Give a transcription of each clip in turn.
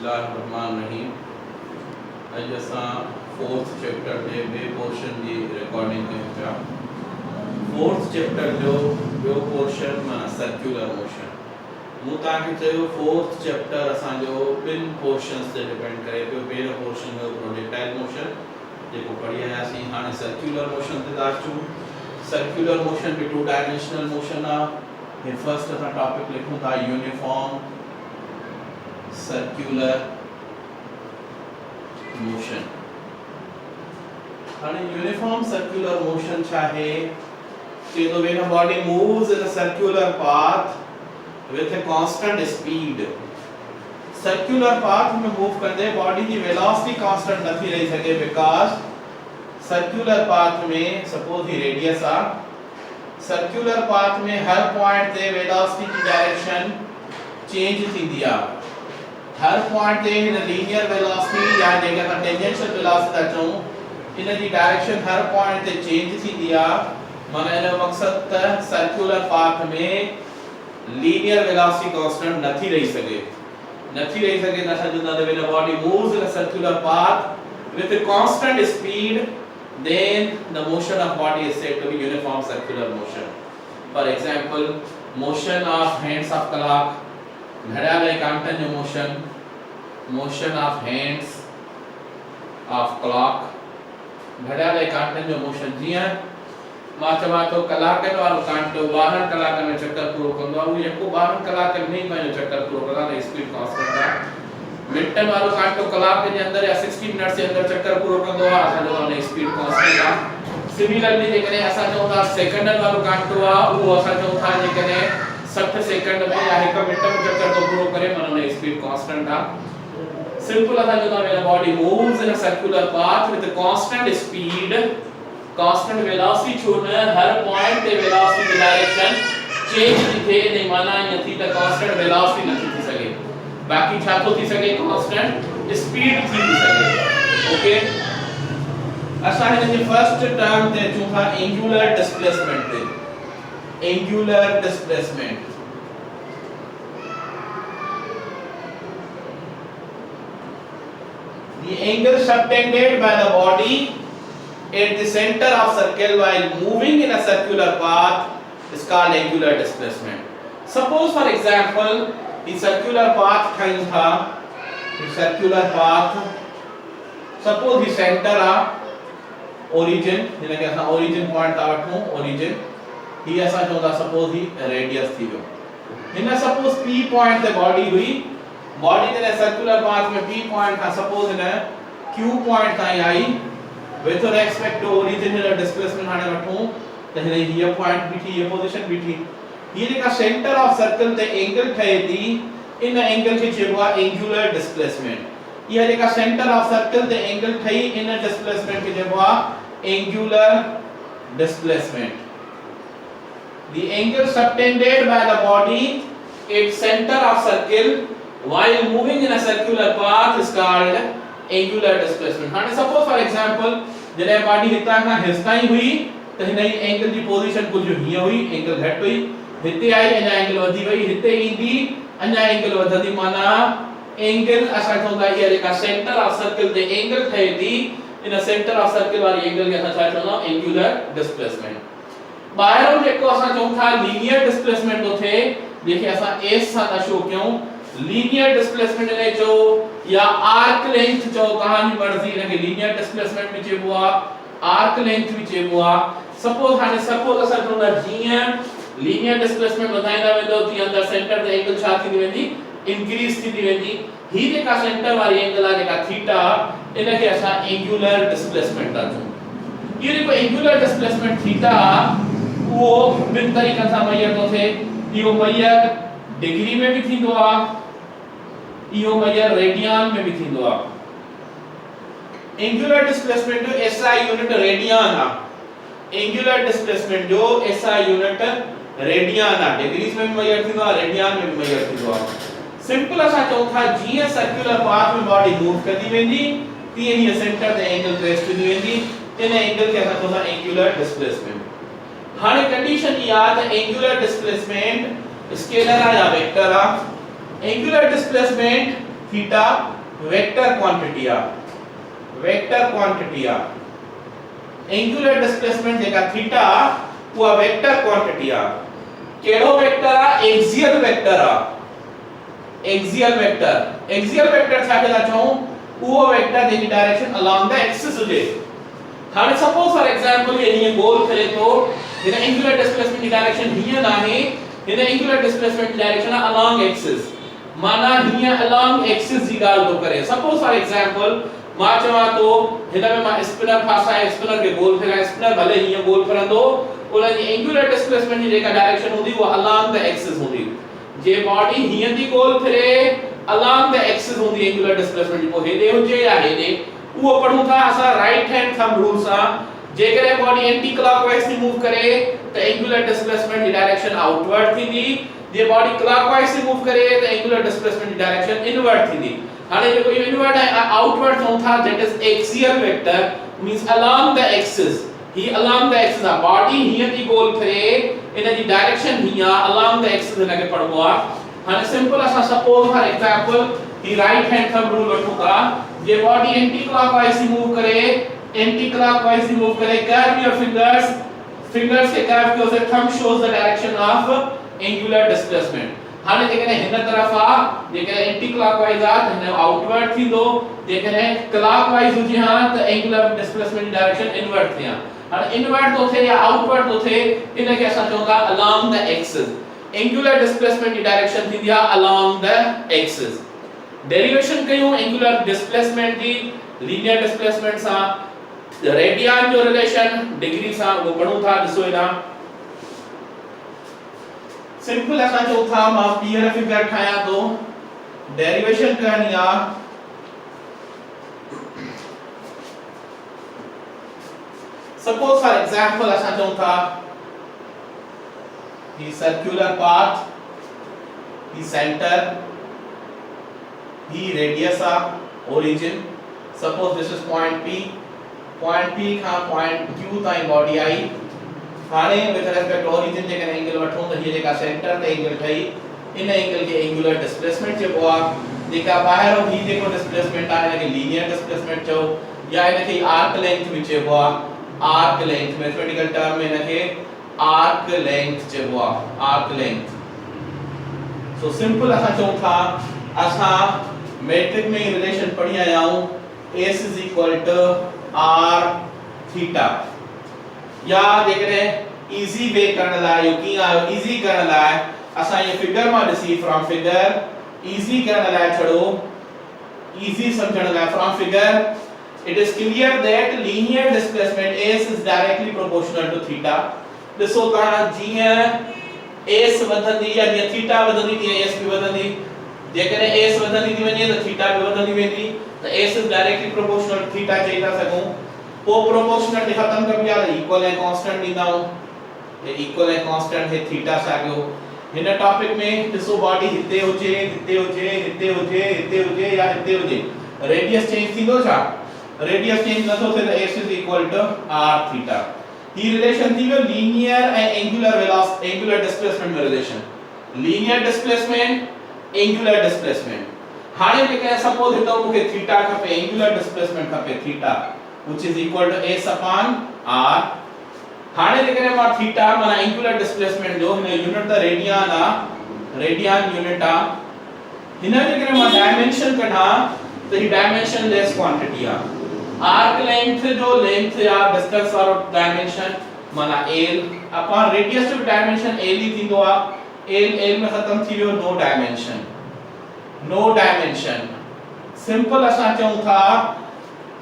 बिस्मिल्लाहिर्रहमानिर्रहीम। अॼु असां फोर्थ चैप्टर जे ॿिए पोर्शन जी रिकॉर्डिंग कयूं पिया। फोर्थ चैप्टर जो ॿियो पोर्शन माना सर्कुलर मोशन। मूं तव्हांखे चयो फोर्थ चैप्टर असांजो ॿिनि पोर्शन्स ते डिपेंड करे पियो। पहिरियों पोर्शन हुयो प्रोजेक्टाइल मोशन जेको पढ़ी आयासीं। हाणे सर्कुलर मोशन ते था अचूं। सर्कुलर मोशन बि टू डायमेंशनल मोशन आहे। हे फर्स्ट असां टॉपिक लिखूं था यूनिफॉर्म circular motion। हाँ यूनिफॉर्म सर्कुलर मोशन छा है कि तो when a body moves in a circular path with a constant speed, circular path में मूव करते बॉडी की वेलोसिटी कांस्टेंट नहीं रही सके बिकॉज सर्कुलर पाथ में सपोज ही रेडियस आ सर्कुलर पाथ में हर पॉइंट ते वेलोसिटी की डायरेक्शन चेंज थी दिया। हर पॉइंट ते इन लीनियर वेलोसिटी या जेका था टेंजेंशियल वेलोसिटी ता चऊं इन जी डायरेक्शन हर पॉइंट ते चेंज थी दिया। माने इन मकसद त सर्कुलर पाथ में लीनियर वेलोसिटी कांस्टेंट नथी रही सके न समझंदा त when a body moves in a circular path with a constant speed then the motion of body is said to be uniform circular motion। for example motion of hands of clock, घड़ियाल एक कांटन जो motion of hands of clock, घड़ियाल एक कांटन जो motion जीअं मां चवां तो कलाकनि वारो कांटो 12 कलाक में चक्कर पूरो कंदो आहे उहो यको 12 कलाक में ही पंहिंजो चक्कर पूरो कंदा त स्पीड कांस्टेंट आहे। मिनटनि वारो कांटो कलाक जे अंदर या 60 मिनट जे अंदर चक्कर पूरो कंदो आहे असांजो उन स्पीड कांस्टेंट आहे। सिमिलरली जेकॾहिं असां चऊं था सेकंडनि वारो कांटो आहे उहो असां चऊं था जेकॾहिं 60 सेकंड में या 1 मिनट में चक्कर तो पूरो करे माने स्पीड कांस्टेंट आहे। सिंपल असां जो when a body moves in a circular path with a constant speed constant velocity छो न हर पॉइंट ते वेलोसिटी की डायरेक्शन चेंज थी थे ने माना ये थी त कांस्टेंट वेलोसिटी न थी सके बाकी छा तो थी सके कांस्टेंट स्पीड थी सके। ओके असां हिन जे फर्स्ट टर्म ते अचूं था एंगुलर डिस्प्लेसमेंट ते। angular displacement the angle subtended by the body at the center of circle while moving in a circular path is called angular displacement। suppose for example the circular path कहीं था the circular path suppose the center of origin जिन्हें क्या था origin point था वठूं origin ही असा चोदा suppose ही radius थी गयो हिन सपोज p पॉइंट ते बॉडी हुई बॉडी ने सर्कुलर पाथ में p पॉइंट था सपोज ने q पॉइंट ताई आई with respect to original displacement हाने वठूं त हिन ये पॉइंट भी थी ये पोजीशन भी थी ये जेका सेंटर ऑफ सर्कल ते एंगल ठहे थी इन एंगल के चइबो आहे एंगुलर डिस्प्लेसमेंट। ये जेका सेंटर ऑफ सर्कल ते एंगल ठही इन डिस्प्लेसमेंट के चइबो आहे angular displacement. The angle subtended by the body at center of circle while moving in a circular path is called angular displacement। हाने suppose for example जॾहिं body हितां खां हिस्ताई हुई त हिन जी एंगल जी पोजीशन कुछ हीअं हुई एंगल घटि हुई हिते आई अञा एंगल वधी वई हिते ईंदी अञा एंगल वधंदी माना एंगल असां चवंदा इहा जेका सेंटर ऑफ सर्कल ते एंगल ठहे थी इन सेंटर ऑफ सर्कल वारी एंगल खे असां छा चवंदा एंगुलर डिस्प्लेसमेंट। बाहरों जेको असां चऊं था लीनियर डिस्प्लेसमेंट तो थे जेके असां s सां था शो कयूं लीनियर डिस्प्लेसमेंट ने चो या आर्क लेंथ चो तहांजी मर्जी इनके लीनियर डिस्प्लेसमेंट भी चइबो आ आर्क लेंथ भी चइबो आ। सपोज असां चऊं था जीअं लीनियर डिस्प्लेसमेंट वधाईंदा वेंदो ती अंदर सेंटर ते एंगल छा थी वेंदी इंक्रीज थी वेंदी। ही जेका सेंटर वाली एंगल आ जेका थीटा इनके असां एंगुलर डिस्प्लेसमेंट था चऊं। ये जेको एंगुलर डिस्प्लेसमेंट थीटा वो ॿिनि तरीक़नि सां मैयर थो थिए इहो मैयर डिग्री में भी थींदो आहे इहो मैयर रेडियन में भी थींदो आहे। एंगुलर डिस्प्लेसमेंट जो SI यूनिट रेडियन आहे एंगुलर डिस्प्लेसमेंट जो SI यूनिट रेडियन आहे डिग्रीज में भी मैयर थींदो आहे रेडियन में भी मैयर थींदो आहे। सिंपल असां चऊं था जीअं सर्कुलर पाथ में बॉडी मूव कंदी वेंदी तीअं ही सेंटर ते एंगल ट्रेस थी वेंदी इन एंगल खे असां चऊं था एंगुलर डिस्प्लेसमेंट। हाने कंडीशन ये आ त एंगुलर डिस्प्लेसमेंट स्केलर या वेक्टर आ angular displacement theta vector quantity आ, वेक्टर क्वांटिटी आ। एंगुलर डिस्प्लेसमेंट जेका थीटा वो वेक्टर क्वांटिटी आ। केड़ो वेक्टर आ? एक्सियल वेक्टर आ। एक्सियल वेक्टर, एक्सियल वेक्टर छा केला चाहूं? वो वेक्टर जेकी डायरेक्शन अलोंग द एक्सिस हुजे। हाणे सपोज फॉर एग्जांपल ये हिय गोल करे तो हिन एंगुलर डिस्प्लेसमेंट की डायरेक्शन हिय नाहे, हिन एंगुलर डिस्प्लेसमेंट की डायरेक्शन अलोंग एक्सिस, माना हिय अलोंग एक्सिस जी गाल तो करे। सपोज फॉर एग्जांपल मां चवा तो हिन में मां स्पिनर फासाए, स्पिनर के गोल फेरा, स्पिनर भले हिय गोल फरंदो, उन जी एंगुलर डिस्प्लेसमेंट जी जेका डायरेक्शन हुंदी वो अलोंग द एक्सिस हुंदी। जे बॉडी हिय दी गोल फिरे अलोंग द एक्सिस हुंदी एंगुलर डिस्प्लेसमेंट को हेडे हुजे या हेडे, वो पढ़ू था असा राइट हैंड थंब रूल सा। जेकरे बॉडी एंटी क्लॉकवाइज थी मूव करे तो एंगुलर डिस्प्लेसमेंट की डायरेक्शन आउटवर्ड थींदी। जे बॉडी क्लॉकवाइज थी मूव करे तो एंगुलर डिस्प्लेसमेंट की डायरेक्शन इनवर्ड थींदी। हाने जो इनवर्ड है आउटवर्ड चऊं था, that is axial vector, means along the axis. ही अलोंग द एक्सिस आ, बॉडी हिय दी गोल फिरे, इन जी डायरेक्शन हिय अलोंग द एक्सिस इनके पढ़बो आ। हाने सिंपल असा suppose for example he right hand thumb rule वठूं था। जे बॉडी एंटी क्लॉकवाइज ही मूव करे, एंटी क्लॉकवाइज ही मूव करे, कर्व योर फिंगर्स, फिंगर्स के कर्व के उसे thumb shows the direction of angular displacement. हाने जेकरे हिन तरफ आ, जेकरे एंटी क्लॉकवाइज आ त हिन आउटवर्ड थींदो, जेकरे क्लॉकवाइज हुजे हा त एंगुलर डिस्प्लेसमेंट जी डायरेक्शन इनवर्ड थिया। हाने इनवर्ड तो थे या आउटवर्ड तो थे, इनके असा चऊंदा along the axis. Angular displacement की डायरेक्शन थींदी आ अलोंग द एक्सिस। डेरिवेशन कयूं एंगुलर डिस्प्लेसमेंट जी लीनियर डिस्प्लेसमेंट सा, रेडियन जो रिलेशन डिग्री सा वो पढ़ूं था। ॾिसो इना सिंपल असा जो था, मां पीयर फिगर ठाया तो डेरिवेशन करनी आ। सपोज फॉर एग्जांपल असा जो था the circular path, the center, the radius of origin. Suppose this is point P, point P का point Q ताईं बॉडी आई। हाणे विथ रिस्पेक्ट origin जे करे एंगल वठूं त हीअ जेका सेंटर ते एंगल ठही, इन एंगल खे एंगुलर डिस्प्लेसमेंट चइबो आ। जेका ॿाहिरों ही जेको डिस्प्लेसमेंट आहे हिनखे लीनियर डिस्प्लेसमेंट चओ, या इनखे आर्क लेंथ भी चइबो आ। आर्क लेंथ मैथमेटिकल टर्म में इनखे आर्क लेंथ चइबो आ, आर्क लेंथ। सो सिंपल असा चऊं था, असा मैट्रिक में रिलेशन पढ़ी आयाऊं, S is equal to R theta. या जेकरे इजी वे करण लाइ यो की आयो, इजी करण लाइ असा ये फिगर में ॾिसी, फ्रॉम फिगर इजी करण लाइ छड़ो, इजी समझण लाइ from figure it is clear that linear displacement S is directly proportional to theta। ॾिसो ता जीअं S वधंदी या थीटा वधंदी तीअं S भी वधंदी। जेकरे S वधंदी थी वञे त थीटा भी वधंदी वेंदी, त S is directly proportional to theta चई था सघूं। पो प्रोपोर्शनल खत्म कबी आ त इक्वल ऐं कांस्टेंट ॾींदाऊं। ये इक्वल ऐं कांस्टेंट है थीटा साॻियो। हिन टॉपिक में ॾिसो बॉडी हिते हुजे, हिते हुजे, हिते हुजे, हिते हुजे या हिते हुजे, रेडियस चेंज थींदो छा? रेडियस चेंज नथो थिए त S is equal to R theta. He relation थी वियो लीनियर ऐं एंगुलर वेलोसिटी, एंगुलर डिस्प्लेसमेंट में relation. Linear displacement, angular displacement. हाणे जेके सपोज हितो मूंखे थीटा खपे, एंगुलर डिस्प्लेसमेंट खपे theta, which is equal to S upon R। हाणे जेके मां थीटा माना एंगुलर डिस्प्लेसमेंट जो हिन यूनिट त रेडियन आ, रेडियन यूनिट आ। हिन जेके मां डायमेंशन कढा त ही डायमेंशन लेस क्वांटिटी आ। आर्क लेंथ जो लेंथ या डिस्टेंस वालो डायमेंशन माना L अपॉन रेडियस जो डायमेंशन L ही थींदो आ। L में खत्म थी वियो, no dimension, no dimension. Simple असा चऊं था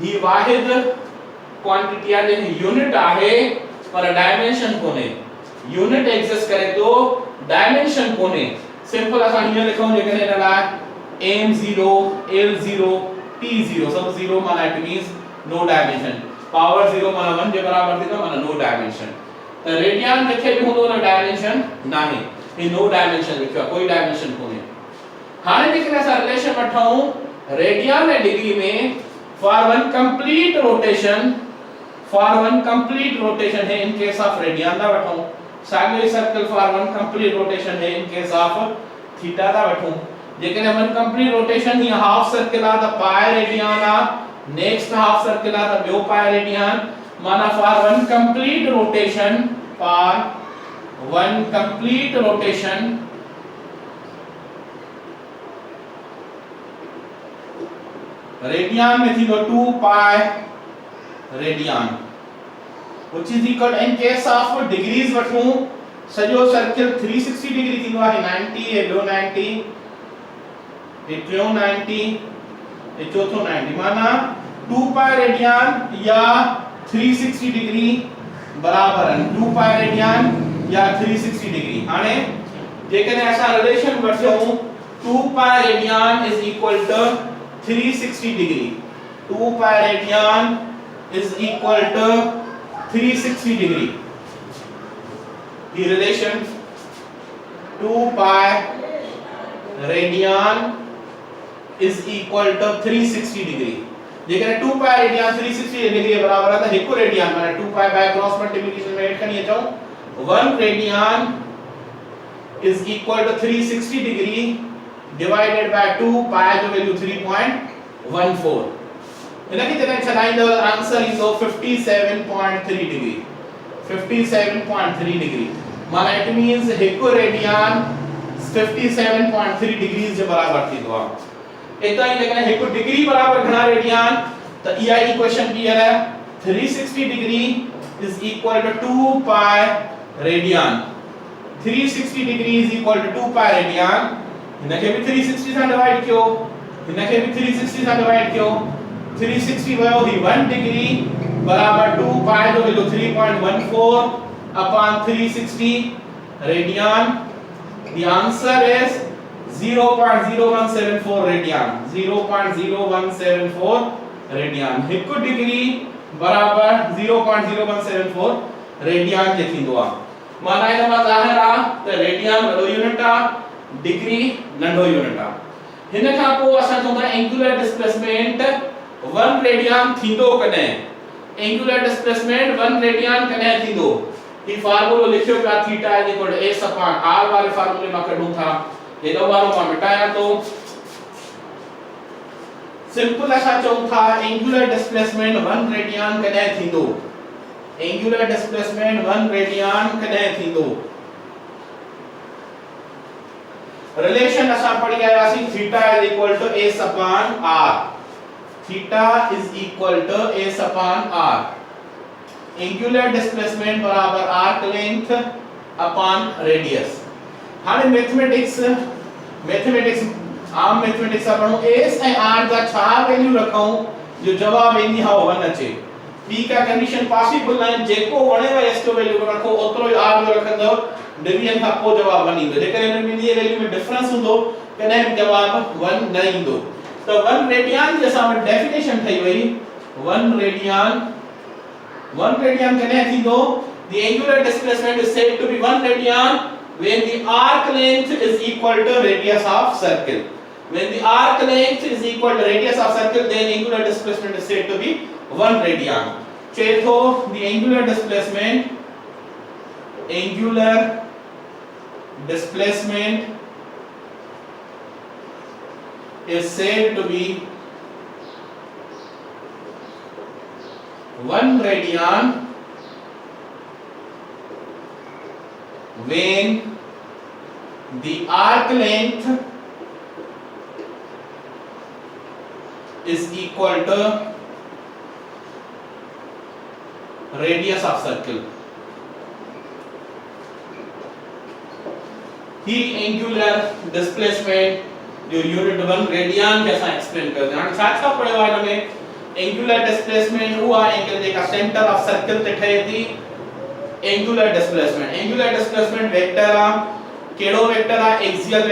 ही वाहिद क्वांटिटी आहे, यूनिट आहे पर डायमेंशन कोने। यूनिट एग्जिस्ट करे तो डायमेंशन कोने। सिंपल असा हियर लिखूं जेके हिन लाइ m0 l0 p0 सब 0 माना it means no dimension. Power 0 माना 1 जे बराबर थींदो माना नो डायमेंशन। त रेडियन लिखे भी हूंदो न डायमेंशन नाहे, ही नो डायमेंशन लिखियो, कोई डायमेंशन कोने। हाणे जेके असां रिलेशन वठूं रेडियन ऐं डिग्री में, for one complete rotation, for one complete rotation है in case of radian दा वठूं, साॻियो circle for one complete rotation है in case of theta दा वठूं। जेकॾहिं वन कंप्लीट रोटेशन या हाफ सर्कल आ त पाई रेडियन आ, नेक्स्ट हाफ सर्कल आ त ॿियो पाई रेडियन, माना for one complete rotation, for one complete rotation radian में थी 2 pi radian which is equal in case of degrees वठूं सॼो सर्कल 360 डिग्री थींदो आहे 90 ए ॿियो 90 ए टियों 90 ए चौथों 90 माना 2 पाई रेडियन या 360 डिग्री बराबर आहिनि 2 पाई रेडियन या 360 डिग्री। हाणे जेकॾहिं असां रिलेशन वठूं 2 pi radian is equal to 360 degree, 2 pi radian is equal to 360 degree. The relation 2 pi radian is equal to 360 degree. जेकॾहिं 2 pi radian 360 डिग्री के बराबर है तो 1 रेडियन माने 2 pi by क्रॉस मल्टीप्लिकेशन में ऐड करनी चाहूं 1 radian is equal to 360 degree divided by 2 pi जो वैल्यू 3.14 इनकी जगह चलाइंदो आंसर ईंदो 57.3 डिग्री 57.3 डिग्री माना इट मींस 1 रेडियन 57.3 डिग्रीज जे बराबर थींदो आहे। एता ही लेकिन 1 डिग्री बराबर घणा रेडियन त इहा इक्वेशन क्लियर है 360 degree is equal to 2 pi radian 360 degree is equal to 2 pi radian इनके भी 360 सां डिवाइड कयो इनके भी 360 सां डिवाइड कयो 360 वयो ही 1 डिग्री बराबर 2 पाई जो value 3.14 upon 360 radian the answer is 0.0174 radian 0.0174 radian 1 degree बराबर 0.0174 रेडियन जे थींदो आ माना इन मां ज़ाहिर आ त रेडियन वॾो यूनिट आ डिग्री नंढो यूनिट आ। हिन खां पोइ असां चवंदा एंगुलर डिस्प्लेसमेंट 1 रेडियन थींदो कॾहिं एंगुलर डिस्प्लेसमेंट 1 रेडियन कॾहिं थींदो ही फार्मूलो लिखियो पिया theta is equal to s upon r वाले फार्मूले मां कढूं था हेॾो वारो मां मिटायां तो सिंपल असां चऊं था एंगुलर डिस्प्लेसमेंट 1 रेडियन कॾहिं थींदो एंगुलर डिस्प्लेसमेंट 1 रेडियन कॾहिं थींदो रिलेशन असां पढ़ी आयासीं theta is equal to s upon r theta is equal to s upon r angular displacement बराबर arc length upon radius। हाणे मैथमेटिक्स आम मैथमेटिक्स पढ़ो s ऐं r जा छा वैल्यू रखूं जो जवाब ईंदी हा 1 अचे p का कंडीशन पॉसिबल है जेको वणे s जो वैल्यू रखो ओतरो ही r जो रखंदो डिवीजन का को जवाब 1 ईंदो जेकर इन में वैल्यू में डिफरेंस हूंदो कने जवाब 1 न ईंदो तो 1 रेडियन जैसा में डेफिनेशन थई वई 1 रेडियन कने थींदो the angular displacement is said to be 1 radian when the arc length is equal to radius of circle when the arc length is equal to radius of circle then angular displacement is said to be 1 radian चेतो the angular displacement is said to be 1 radian when the arc length is equal to radius of circle he angular displacement जो unit 1 radian जैसा explain करते हैं छा पढ़ियो आहे हिन में angular displacement उहा एंगल जेका सेंटर ऑफ सर्कल ते ठहे थी एंगुलर डिस्प्लेसमेंट वेक्टर आ केड़ो वेक्टर आ एक्सियल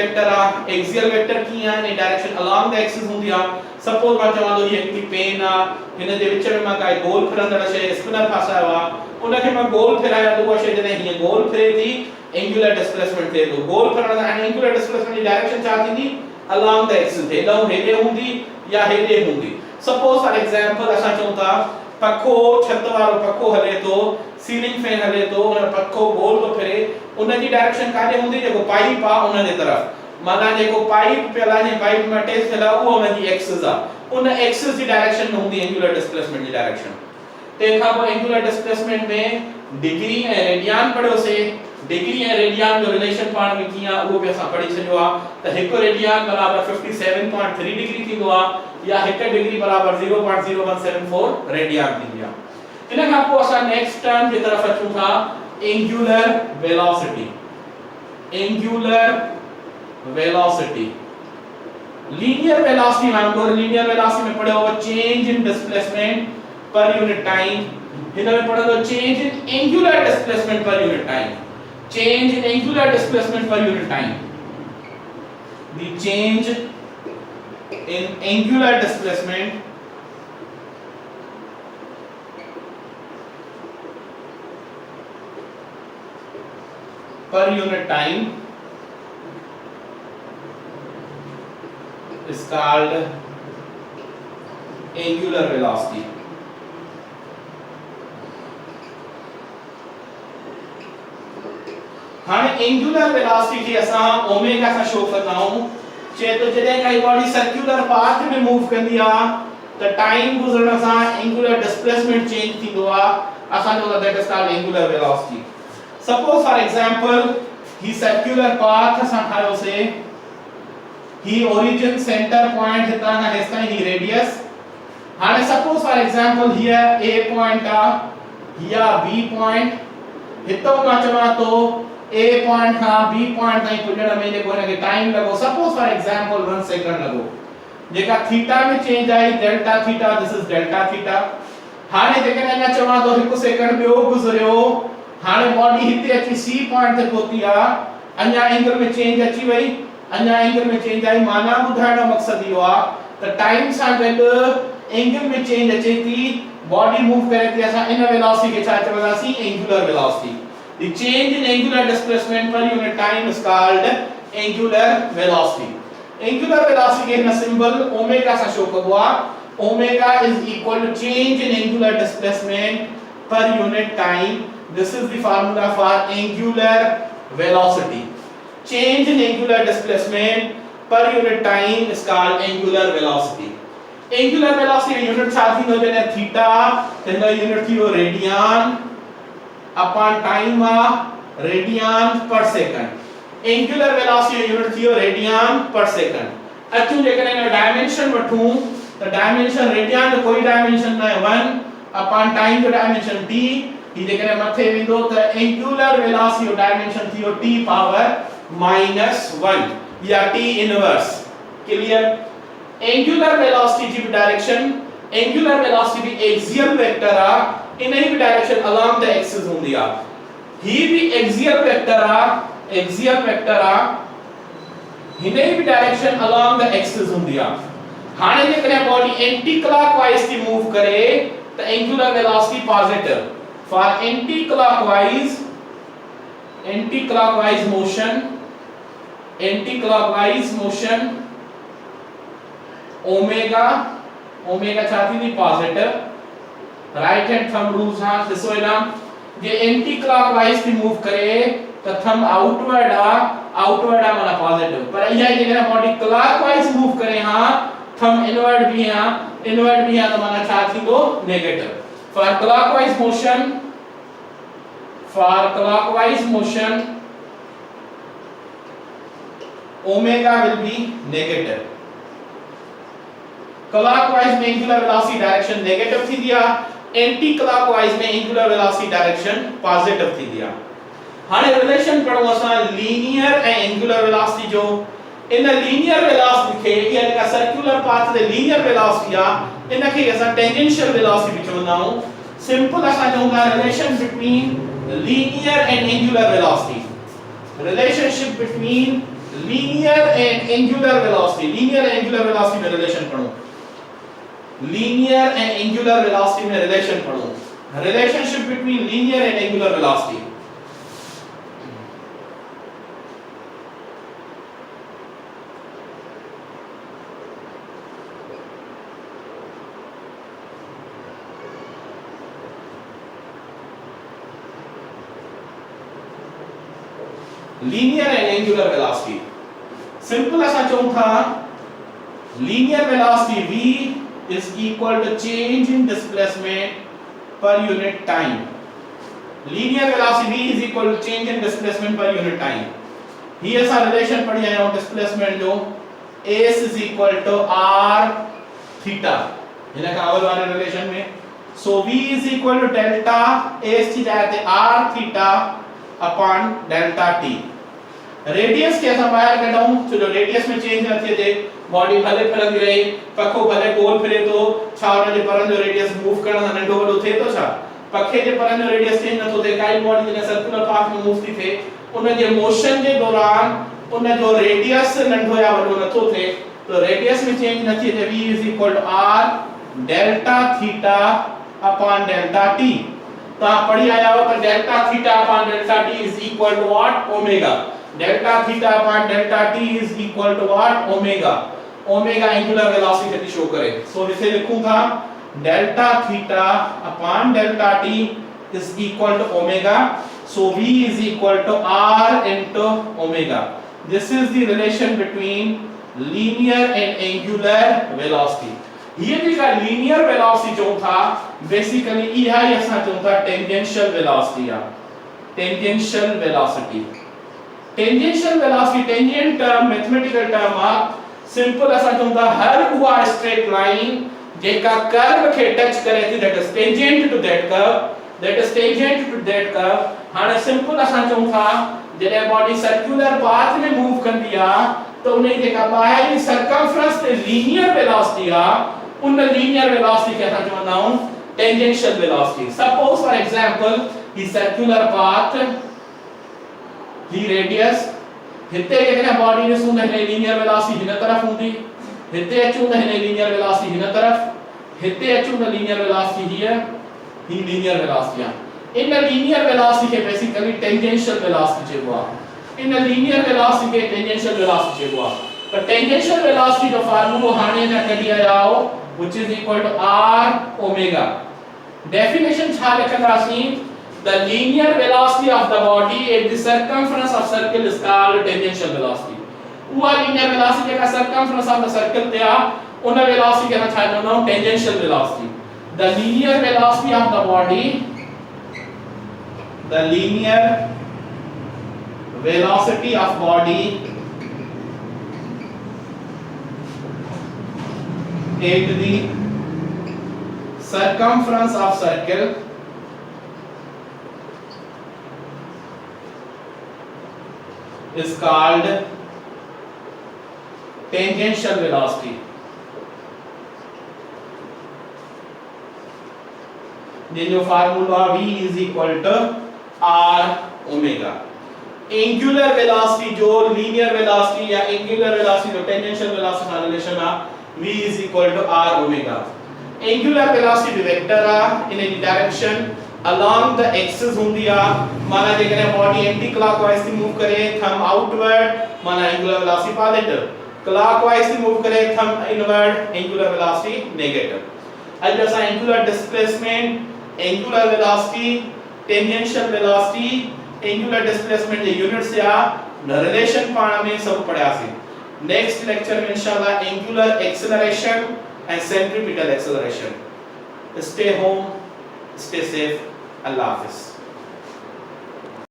वेक्टर की है इन डायरेक्शन अलोंग द एक्सिस हुंदी आ सपोज मां चवां तो ये हिकड़ी पेन आ हिन जे विच में मां काई गोल फिरंदड़ शे स्पिनर फासायो आ उनखे मां गोल फिराया तो उहा शे जने हीअं गोल फिरे थी एंगुलर डिस्प्लेसमेंट थे तो गोल फिरण द एंगुलर डिस्प्लेसमेंट जी डायरेक्शन छा थींदी along the axis हेडे हुंदी या हेडे हुंदी सपोज फॉर एग्जांपल असा चौथा पखो छत वारो पखो हले तो सीलिंग फैन हले तो उन पखो गोल तो फिरे उन जी डायरेक्शन काडे हुंदी जेको पाइप आ उन जे तरफ माना जेको पाइप पेला जे पाइप में अटैच थियल आहे उहो हुनजी एक्सिस आहे उन एक्सिस जी डायरेक्शन में हूंदी एंगुलर डिस्प्लेसमेंट जी डायरेक्शन तंहिंखां पोइ एंगुलर डिस्प्लेसमेंट में डिग्री ऐं रेडियन पढ़ियोसीं डिग्री ऐं रेडियन जो रिलेशन पाण में कीअं आहे उहो बि असां पढ़ी छॾियो आहे त 1 रेडियन बराबर 57.3 डिग्री थींदो आहे या 1 डिग्री बराबर 0.0174 रेडियन थींदी आहे इन खां पोइ असां नेक्स्ट टर्म जी तरफ अचूं था एंगुलर वेलोसिटी लीनियर वेलोसिटी वांगुरु लीनियर वेलोसिटी में पढ़ियो change in displacement per unit time हिन में पढ़ंदो change in angular displacement per unit time change in angular displacement per unit time the change in angular displacement per unit time is called angular velocity हाने angular velocity के असा omega सा show करनाऊ चे तो जडे काई बॉडी सर्कुलर पाथ में move कंदी आ त टाइम गुजरण सा एंगुलर डिस्प्लेसमेंट चेंज थींदो आ असा जो that is called angular velocity suppose for example ही सर्कुलर पाथ असा ठायो से ही ओरिजिन सेंटर पॉइंट हिता ना हेस्ता ही रेडियस हाने suppose for example here A point आ या बी पॉइंट हितो मा चवा तो A पॉइंट का B पॉइंट ताईं पुॼण में जेको हिनखे टाइम लॻो सपोज फॉर एग्जांपल 1 सेकंड लॻो जेका थीटा में change I delta theta this is delta theta हाणे जेकॾहिं अञा चवां थो 1 सेकंड ॿियो गुज़रियो हाणे बॉडी हिते अची C पॉइंट ते पहुती आहे अञा एंगल में चेंज अची वई अञा एंगल में चेंज आई माना ॿुधाइण जो मक़सद इहो आहे त टाइम सां गॾु एंगल में चेंज अचे थी बॉडी मूव करे थी असां इन वेलोसिटी खे छा चवंदासीं angular velocity The change in angular displacement per unit time is called angular velocity. Angular velocity के ना symbol omega सा show कबो आ. Omega is equal to change in angular displacement per unit time. This is the formula for angular velocity. Change in angular displacement per unit time is called angular velocity. Angular velocity unit छा थींदो जॾहिं theta तेनो unit थीयो radian upon time radian per second angular velocity unit थियो radian per second अचूं जेकॾहिं इन dimension वठूं त dimension radian जो कोई डायमेंशन न आहे 1 upon time जो डायमेंशन t ही जेकॾहिं मथे वेंदो त angular velocity जो डायमेंशन थियो t पावर -1 या t inverse clear angular velocity जी डायरेक्शन angular velocity भी एक्सियल वेक्टर आ इन ही डायरेक्शन along the axis होंदी आ ही भी एक्सियल वेक्टर आ हिने भी डायरेक्शन along the axis होंदी आ हाने जेकॾहिं बॉडी एंटी क्लॉकवाइज थी मूव करे त angular velocity positive for anti clockwise motion omega छा थींदी positive right hand thumb rules हां ॾिसो इनाम जे एंटी क्लॉकवाइज थी मूव करे त थंब आउटवर्ड आ माना पॉजिटिव पर इहा जेकॾहिं बॉडी क्लॉकवाइज मूव करे हां थंब इनवर्ड भी आ त माना छा थींदो negative for clockwise motion omega will be negative clockwise में एंगुलर वेलोसिटी डायरेक्शन नेगेटिव थी दिया एंटी क्लॉकवाइज में एंगुलर वेलोसिटी डायरेक्शन पॉजिटिव थी दिया हाने रिलेशन पढ़ो असा लीनियर ए एंगुलर वेलोसिटी जो इन लीनियर वेलोसिटी के या का सर्कुलर पाथ दे लीनियर वेलोसिटी आ इन के असा टेंजेंशियल वेलोसिटी चवंदाऊ सिंपल असा चवंदा relation between linear and angular velocity relationship between linear and angular velocity में रिलेशन पढ़ो लीनियर एंड एंगुलर वेलोसिटी में रिलेशन पढ़ो relationship between linear and angular velocity linear and angular velocity simple असा चऊं था linear velocity v is equal to change in displacement per unit time. Linear velocity v is equal to change in displacement per unit time. ही ऐसा relation पढ़ी आया हो displacement जो s is equal to r theta इन्हें कावल वाले relation में so v is equal to delta s थी जाते r theta upon delta t. Radius के ऐसा बाहर कटाऊं तो जो रेडियस में चेंज रहती है बॉडी भले फरंदी रही पखो भले गोल फिरे तो छा उन जे परन जो रेडियस मूव करण नंढो वडो थे तो छा पखे जे परन जो रेडियस चेंज न तो थे काई बॉडी जे सर्कुलर पाथ में मूव थी थे उन जे मोशन जे दौरान उन जो रेडियस नंढो या वडो न तो थे तो रेडियस में चेंज न थी v is equal to r delta theta upon delta t. तो आप पढ़ी आया हो तो delta theta upon delta t is equal to what? Omega. Delta theta upon delta t is equal to what? Omega. Omega angular velocity को show करे. So इसे लिखूं था delta theta upon delta t is equal to omega. So v is equal to r into omega. This is the relation between linear and angular velocity. ये भी का linear velocity जो था basically यह ही ऐसा जो था tangential velocity या tangential velocity. Tangential velocity tangent term mathematical term आ simple ऐसा जो था हर हुआ straight line जेका कर्व के टच करे थी that is tangent to that curve हाने सिंपल असा चऊं था जडे बॉडी सर्कुलर पाथ में मूव कंदी आ तो उन्हें जेका बाहरी सर्कमफ्रेंस ते लीनियर वेलोसिटी आ उन लीनियर वेलोसिटी के असा चवंदाऊं tangential velocity. Suppose for example ही सर्कुलर पाथ ही रेडियस हिते जेका बॉडी ने सुन है लीनियर वेलोसिटी हिन तरफ हुंदी हिते अचूं त हिन लीनियर वेलोसिटी हिन तरफ हिते अचूं त लीनियर वेलोसिटी हियर ही लीनियर वेलोसिटी आ इन लीनियर वेलोसिटी के बेसिकली टेंजेंशियल वेलोसिटी चेबो आ इन लीनियर वेलोसिटी के टेंजेंशियल वेलोसिटी चेबो आ तो टेंजेंशियल वेलोसिटी जो फार्मूला हाने ना कढी आयो which is equal to r omega. Definition छा लिखंदासी the linear velocity of the body at the circumference of circle is called tangential velocity. वो linear velocity जेका circumference of the circle ते आ उन velocity के ना छा चवंदा tangential velocity. The linear velocity of the body the linear velocity of body at the circumference of circle is called tangential velocity. जो फार्मूला v is equal to r omega. Angular velocity जो linear velocity या angular velocity जो tangential velocity का relation आ v is equal to r omega. Angular velocity vector आ in the direction along the axis हुंदी आ माना जेकरे बॉडी एंटी क्लॉकवाइज थी मूव करे थंब आउटवर्ड माना एंगुलर वेलोसिटी पॉजिटिव क्लॉकवाइज थी मूव करे thumb inward angular velocity negative. अब जैसा angular displacement angular velocity tangential velocity angular displacement जे यूनिट्स या रिलेशन पाण में सब पढ़ासी. नेक्स्ट लेक्चर में इंशाल्लाह angular acceleration and centripetal acceleration. Stay home, stay safe. Allah Hafiz.